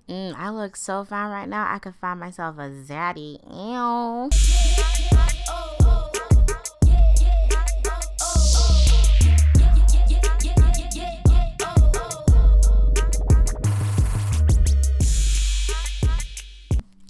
I look so fine right now. I could find myself a zaddy. Ew.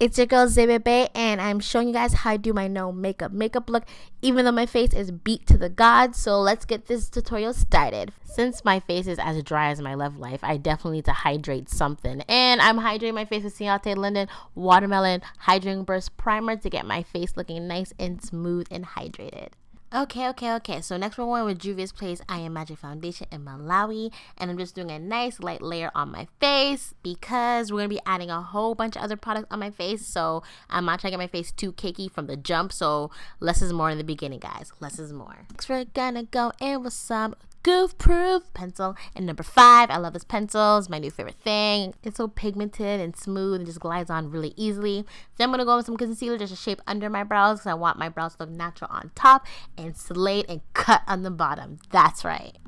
It's your girl Baddie, and I'm showing you guys how I do my no makeup look, even though my face is beat to the gods. So let's get this tutorial started. Since my face is as dry as my love life, I definitely need to hydrate something, and I'm hydrating my face with ciatelondon Watermelon Hydrating Burst Primer to get my face looking nice and smooth and hydrated. Okay. So next we're going with Juviasplace I Am Magic Foundation in Malawi, and I'm just doing a nice light layer on my face because we're going to be adding a whole bunch of other products on my face, so I'm not trying to get my face too cakey from the jump, so less is more in the beginning, guys. Less is more. Next we're going to go in with some goof proof pencil and number 5. I love this pencil. It's my new favorite thing. It's so pigmented and smooth and just glides on really easily. Then I'm going to go with some concealer just to shape under my brows because I want my brows to look natural on top and slate and cut on the bottom. That's right.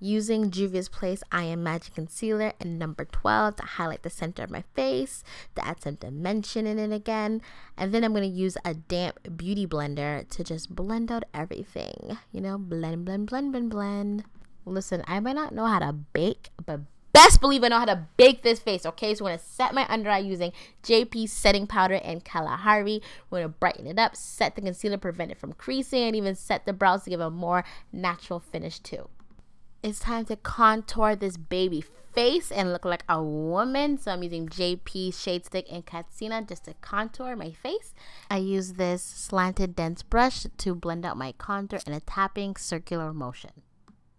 Using Juviasplace I Am Magic Concealer and number 12 to highlight the center of my face, to add some dimension in it again. And then I'm going to use a damp beauty blender to just blend out everything. You know, blend. Listen, I might not know how to bake, but best believe I know how to bake this face, okay? So I'm going to set my under eye using JP setting powder and Kalahari. We're going to brighten it up, set the concealer, prevent it from creasing, and even set the brows to give a more natural finish too. It's time to contour this baby face and look like a woman. So I'm using JP Shade Stick and Katsina just to contour my face. I use this slanted dense brush to blend out my contour in a tapping circular motion.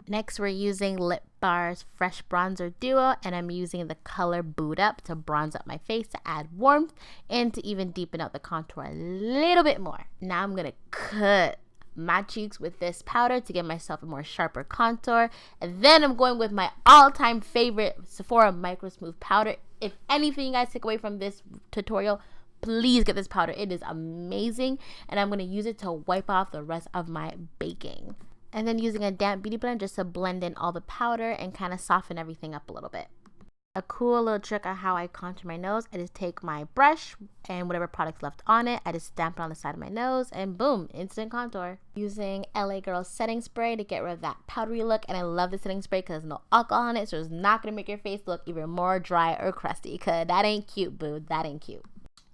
Next, we're using thelipbar's Fresh Bronzer Duo, and I'm using the color Boot Up to bronze up my face to add warmth and to even deepen out the contour a little bit more. Now I'm going to cut my cheeks with this powder to give myself a more sharper contour, and then I'm going with my all-time favorite Sephora Micro Smooth powder. If anything you guys take away from this tutorial, please get this powder. It is amazing, and I'm going to use it to wipe off the rest of my baking. And then using a damp beauty blender just to blend in all the powder and kind of soften everything up a little bit. A cool little trick on how I contour my nose, I just take my brush and whatever product's left on it, I just stamp it on the side of my nose and boom, instant contour. Using LA Girl setting spray to get rid of that powdery look, and I love the setting spray because there's no alcohol in it, so it's not going to make your face look even more dry or crusty, because that ain't cute, boo, that ain't cute.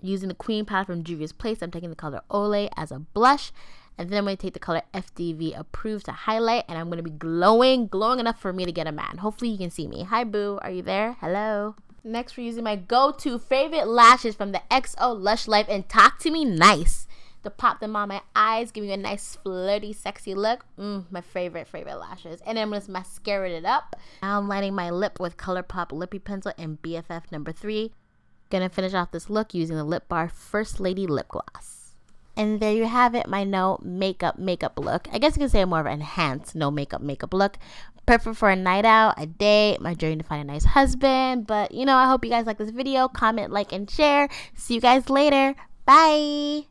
Using the Queen palette from Juviasplace, I'm taking the color Olay as a blush. And then I'm going to take the color FDV Approved to highlight. And I'm going to be glowing enough for me to get a man. Hopefully you can see me. Hi, boo. Are you there? Hello. Next, we're using my go-to favorite lashes from the xothelushlife and Talk to Me Nice to pop them on my eyes, giving you a nice flirty, sexy look. My favorite lashes. And then I'm going to mascara it up. Now I'm lining my lip with ColourPop Lippy Pencil in BFF number 3. Gonna finish off this look using the thelipbar First Lady Lip Gloss. And there you have it, my no makeup look. I guess you can say more of an enhanced no makeup look. Perfect for a night out, a date, my journey to find a nice husband. But, you know, I hope you guys like this video. Comment, like, and share. See you guys later. Bye.